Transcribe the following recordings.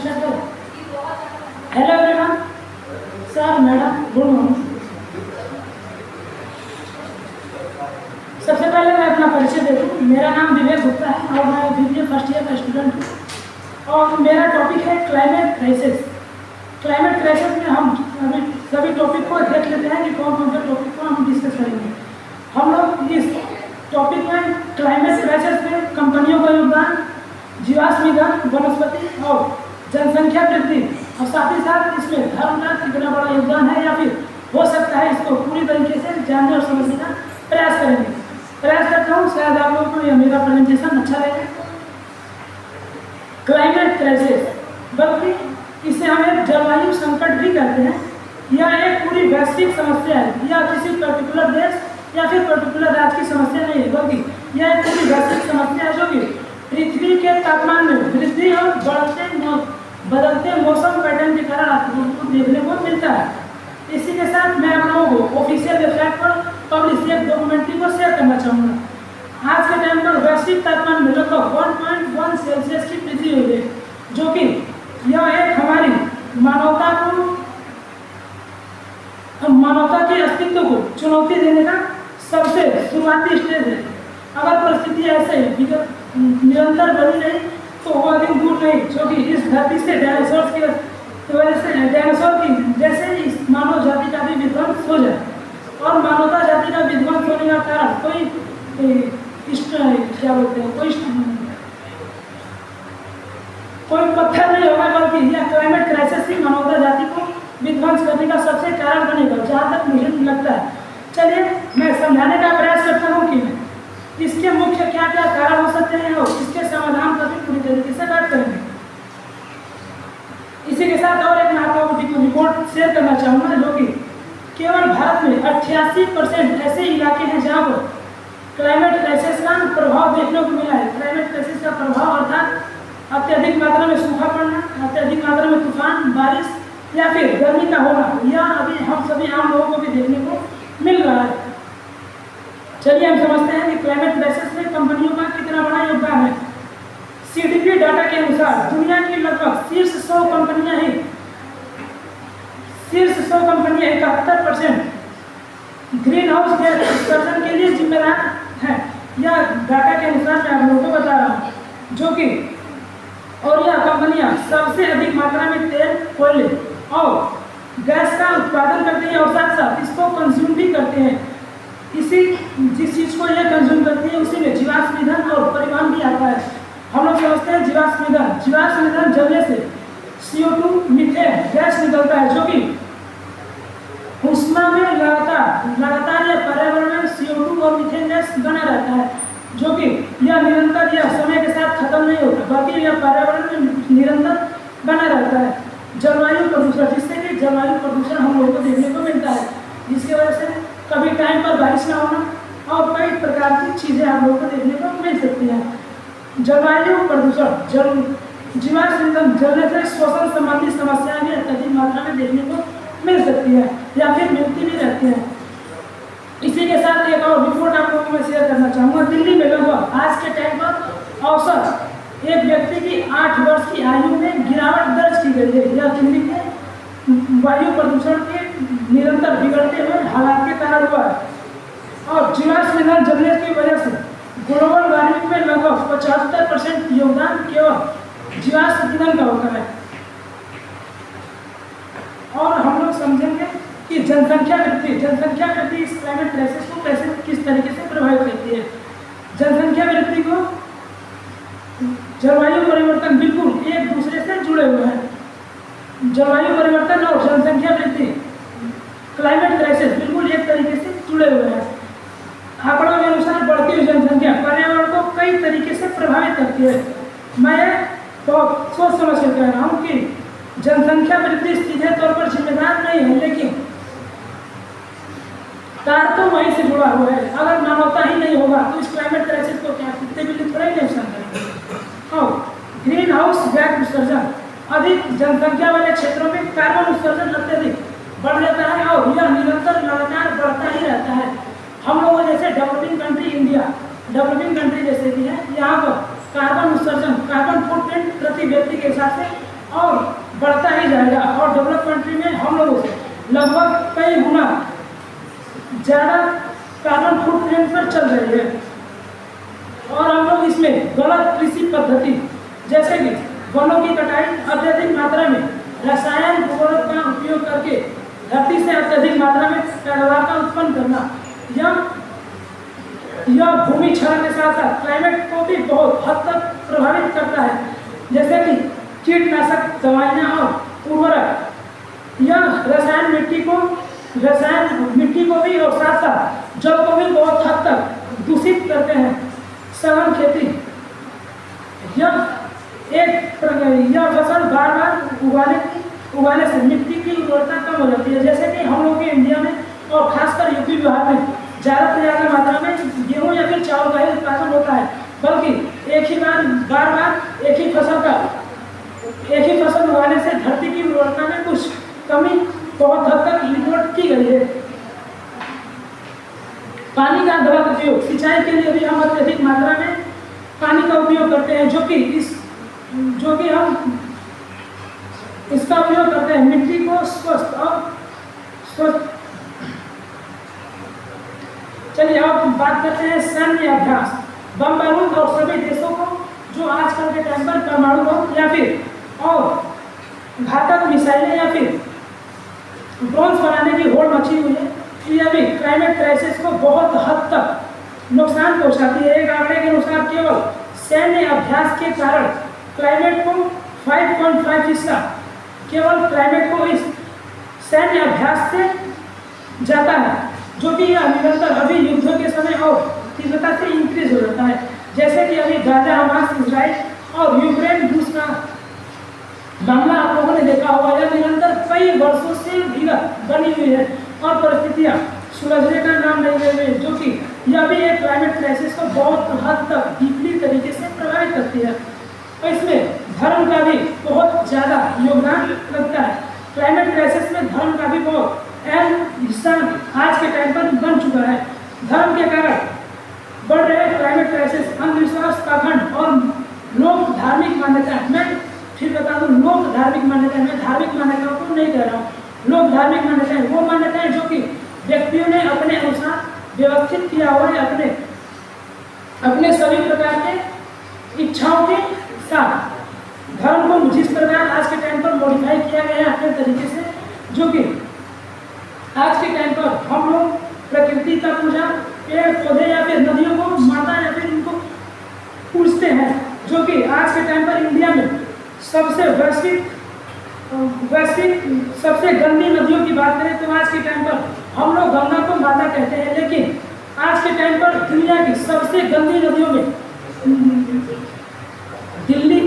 Start करें। Hello everyone, sir madam good morning. सबसे पहले मैं अपना परिचय दे दूँ। मेरा नाम विवेक गुप्ता है और मैं बीबीए फर्स्ट ईयर का स्टूडेंट हूँ और मेरा टॉपिक है क्लाइमेट क्राइसिस। क्लाइमेट क्राइसिस में हम अभी सभी टॉपिक को देख लेते हैं कि कौन कौन से टॉपिक को हम डिस्कस करेंगे। हम लोग इस टॉपिक में क्लाइमेट क्राइसिस में कंपनियों का योगदान, जीवाश्म ईंधन, वनस्पति और जनसंख्या वृद्धि और साथ ही साथ इसमें धर्म का कितना बड़ा योगदान है या फिर हो सकता है, इसको पूरी तरीके से जानने और समझने का प्रयास करेंगे। प्रयास करता हूँ शायद आप लोगों को यह मेरा प्रेजेंटेशन अच्छा लगे। क्लाइमेट क्राइसिस बल्कि इसे हम एक जलवायु संकट भी कहते हैं। यह एक पूरी वैश्विक समस्या है। यह किसी पर्टिकुलर देश या फिर पर्टिकुलर राज्य की समस्या नहीं है, बल्कि यह एक पूरी वैश्विक समस्या है जो कि पृथ्वी के तापमान में वृद्धि और बदलते मौसम पैटर्न के कारण आपको देखने को मिलता है। इसी के साथ मैं आप लोगों को ऑफिशियल वेबसाइट पर पब्लिश एक डॉक्यूमेंट्री को शेयर करना चाहूँगा। आज के टाइम पर वैश्विक तापमान में लगभग 1.1 सेल्सियस की वृद्धि हुई है, जो कि यह एक हमारी मानवता के अस्तित्व को चुनौती देने का सबसे शुरुआती स्टेज है। अगर परिस्थिति ऐसे निरंतर बनी रही तो वह दिन दूर नहीं जो कि इस धरती से डायनासोर की जैसे इस मानव जाति का भी विध्वंस हो जाए। और मानवता जाति का विध्वंस होने का कारण कोई पत्थर नहीं होगा, बल्कि यह क्लाइमेट क्राइसिस ही मानवता जाति को विध्वंस करने का सबसे कारण बनेगा, जहाँ तक मुझे लगता है। चलिए मैं समझाने का प्रयास करता हूँ कि इसके मुख्य क्या क्या कारण हो सकते हैं और इसके समाधान पर भी पूरी तरीके से बात करेंगे। इसी के साथ और एक मैं आप लोगों को रिपोर्ट शेयर करना चाहूँगा, जो कि केवल भारत में 88% ऐसे इलाके हैं जहाँ पर क्लाइमेट क्राइसिस का प्रभाव देखने को मिला है। क्लाइमेट क्राइसिस का प्रभाव अर्थात अत्यधिक मात्रा में सूखा पड़ना, अत्यधिक मात्रा में तूफान, बारिश या फिर गर्मी का होना, यह अभी हम सभी आम लोगों को भी देखने को मिल रहा है। चलिए हम समझते हैं कि क्लाइमेट क्राइसिस में कंपनियों का कितना बड़ा योगदान है। CDP डाटा के अनुसार दुनिया की लगभग शीर्ष 100 कंपनियां 71% ग्रीन हाउस गैस उत्सर्जन के लिए जिम्मेदार है। यह डाटा के अनुसार मैं आप लोगों को बता रहा हूँ, जो कि और यह कंपनियां सबसे अधिक मात्रा में तेल, कोयले और गैस का उत्पादन करती हैं और साथ साथ इसको कंज्यूम भी करते हैं। जिस चीज़ को यह कंज्यूम करती है उसी में जीवाश्म ईंधन और परिवहन भी आता है। हम लोग समझते हैं जीवाश्म ईंधन जलने से CO2 मीथेन गैस निकलता है, जो कि ऊष्मा में लगातार यह पर्यावरण में CO2 और मीथेन गैस बना रहता है, जो कि यह निरंतर यह समय के साथ खत्म नहीं होता, बल्कि यह पर्यावरण में निरंतर बना रहता है। जलवायु प्रदूषण, जिससे कि जलवायु प्रदूषण हम लोगों को देखने को मिलता है, जिसकी वजह से कभी टाइम पर बारिश ना होना और कई प्रकार की चीज़ें हम लोगों को देखने को मिल सकती हैं। जलवायु प्रदूषण जीवाश्म ईंधन जलने से श्वसन संबंधी समस्याएं भी अत्यधिक मात्रा में देखने को मिल सकती है या फिर मिलती भी रहती है। इसी के साथ एक और रिपोर्ट आप लोगों को मैं शेयर करना चाहूँगा। दिल्ली में लगभग आज के टाइम पर औसत एक व्यक्ति की 8 वर्ष की आयु में गिरावट दर्ज की गई है। यह दिल्ली के वायु प्रदूषण के निरंतर बिगड़ते हुए हालात के कारण हुआ है। और जीवाश्म ईंधन जलने की वजह से ग्लोबल वार्मिंग में लगभग 75% योगदान केवल जीवाश्म ईंधन का होता है। और हम लोग समझेंगे कि जनसंख्या वृद्धि इस क्लाइमेट क्राइसिस को किस तरीके से प्रभावित करती है। जनसंख्या वृद्धि को जलवायु परिवर्तन बिल्कुल एक दूसरे से जुड़े हुए हैं। जलवायु परिवर्तन और जनसंख्या वृद्धि क्लाइमेट क्राइसिस बिल्कुल एक तरीके से जुड़े हुए हैं। आंकड़ों के अनुसार बढ़ती हुई जनसंख्या पर्यावरण को कई तरीके से प्रभावित करती है। मैं बहुत सोच समझ कर कह रहा हूँ कि जनसंख्या वृद्धि सीधे तौर पर जिम्मेदार नहीं है, लेकिन तार तो वहीं से जुड़ा हुआ है। अगर मानवता ही नहीं होगा तो इस क्लाइमेट क्राइसिस को क्या कितने बिल्कुल थोड़ा ही नहीं समझेंगे। और ग्रीन हाउस गैस उत्सर्जन, अधिक जनसंख्या वाले क्षेत्रों में कार्बन उत्सर्जन अत्यधिक बढ़ जाता है और यह निरंतर लगातार बढ़ता ही रहता है। हम लोगों जैसे डेवलपिंग कंट्री जैसे भी है, यहाँ पर कार्बन उत्सर्जन, कार्बन फुटप्रिंट प्रति व्यक्ति के हिसाब से और बढ़ता ही जाएगा और डेवलप कंट्री में हम लोगों से लगभग कई गुना ज़्यादा कार्बन फुटप्रिंट पर चल रही है। और हम लोग इसमें गलत कृषि पद्धति जैसे कि वनों की कटाई, अत्यधिक मात्रा में रसायन उर्वरक का उपयोग करके धरती से अत्यधिक मात्रा में पैदावार का उत्पन्न करना, यह भूमि क्षरण के साथ साथ क्लाइमेट को भी बहुत हद तक प्रभावित करता है। जैसे कि कीटनाशक दवाइयाँ और उर्वरक, यह रसायन मिट्टी को भी और साथ साथ जल को भी बहुत हद तक दूषित करते हैं। सघन खेती, यह फसल बार बार उगाने से मिट्टी की उर्वरता कम हो जाती है। जैसे कि हम लोग के इंडिया में और खासकर यूपी बिहार में ज़्यादा से ज़्यादा मात्रा में गेहूँ या फिर चावल का ही उत्पादन होता है, बल्कि एक ही बार एक ही फसल उगाने से धरती की उर्वरता में कुछ कमी बहुत हद तक रिपोर्ट की गई है। पानी का गलत उपयोग, सिंचाई के लिए भी हम अत्यधिक मात्रा में पानी का उपयोग करते हैं, जो कि हम इसका उपयोग करते हैं मिट्टी को स्वस्थ। चलिए अब बात करते हैं सैन्य अभ्यास। बम बारूद और सभी देशों को जो आजकल के टाइम पर परमाणु बम या फिर और घातक मिसाइलें या फिर ड्रोन्स बनाने की होड़ मची हुई है, यह भी क्लाइमेट क्राइसिस को बहुत हद तक नुकसान पहुंचाती है। एक आंकड़े के अनुसार केवल सैन्य अभ्यास के कारण क्लाइमेट को 5.5 हिस्सा केवल क्लाइमेट को इस सैन्य अभ्यास से जाता है, जो कि यह निरंतर अभी युद्धों के समय और तीव्रता से इंक्रीज हो जाता है। जैसे कि अभी गाजा, हमास, इजराइल और यूक्रेन रूस का मामला आप लोगों ने देखा होगा, यह निरंतर कई वर्षों से विगत बनी हुई है और परिस्थितियाँ सुलझने का नाम नहीं ले रही, जो कि यह भी एक क्लाइमेट क्राइसिस को बहुत हद तक डीपली तरीके से प्रभावित करती है। और इसमें धर्म का भी बहुत ज़्यादा योगदान लगता है। क्लाइमेट क्राइसिस में धर्म का भी बहुत अहम हिस्सा आज के टाइम पर बन चुका है। धर्म के कारण बढ़ रहे क्लाइमेट क्राइसिस, अंधविश्वास, पाखंड और लोक धार्मिक मान्यताएं, मैं फिर बता दूं, लोक धार्मिक मान्यताएं, मैं धार्मिक मान्यताओं को नहीं कह रहा हूँ। लोक धार्मिक मान्यताएं वो मान्यताएं जो कि व्यक्तियों ने अपने अनुसार व्यवस्थित किया हुआ है, अपने सभी प्रकार के इच्छाओं के साथ धर्म को जिस प्रकार आज के टाइम पर मॉडिफाई किया गया है अपने तरीके से, जो कि आज के टाइम पर हम लोग प्रकृति का पूजा, पेड़ पौधे या फिर नदियों को माता या फिर इनको पूजते हैं, जो कि आज के टाइम पर इंडिया में सबसे वैश्विक सबसे गंदी नदियों की बात करें तो आज के टाइम पर हम लोग गंगा को माता कहते हैं, लेकिन आज के टाइम पर दुनिया की सबसे गंदी नदियों में दिल्ली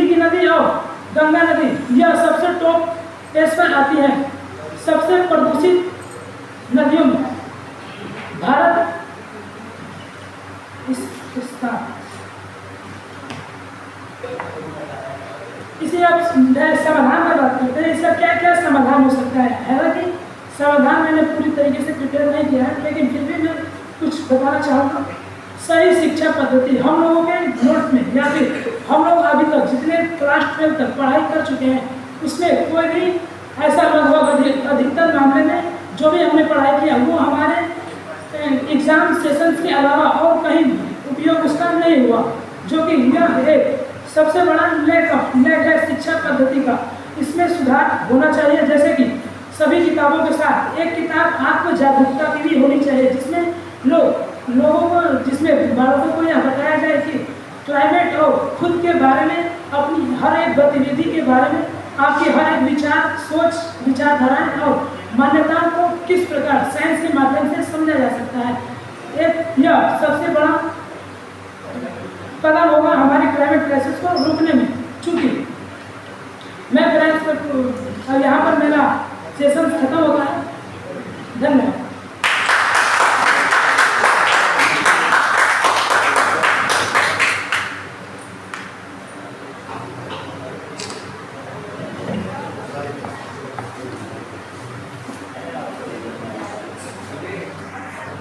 की नदी और गंगा नदी, यह सबसे टॉप पेज पर आती है सबसे प्रदूषित नदियों में। भारत इसका इसे अब समाधान पर बात करते हैं। इसका क्या क्या समाधान हो सकता है। हालांकि समाधान मैंने पूरी तरीके से प्रिपेयर नहीं किया है, लेकिन फिर भी मैं कुछ बताना चाहूँगा। सही शिक्षा पद्धति, हम लोगों के नोट में या फिर हम लोग अभी तक जितने क्लास 12 तक पढ़ाई कर चुके हैं, उसमें कोई भी ऐसा लगभग अधिकतर मामले में जो भी हमने पढ़ाई किया वो हमारे एग्जाम सेशंस के अलावा और कहीं उपयोग उसका नहीं हुआ, जो कि यह एक सबसे बड़ा लैक है शिक्षा पद्धति का। इसमें सुधार होना चाहिए। जैसे कि सभी किताबों के साथ एक किताब आत्म जागरूकता की भी होनी चाहिए, जिसमें लोगों को, जिसमें बालकों को यह बताया जाए कि क्लाइमेट और खुद के बारे में, अपनी हर एक गतिविधि के बारे में, आपकी हर एक विचार, सोच, विचारधाराएं और मान्यताओं को किस प्रकार साइंस के माध्यम से समझा जा सकता है। यह सबसे बड़ा कदम होगा हमारी क्लाइमेट क्राइसिस को रोकने में। चूँकि मैं यहाँ पर मेरा सेशन खत्म होता है। धन्यवाद।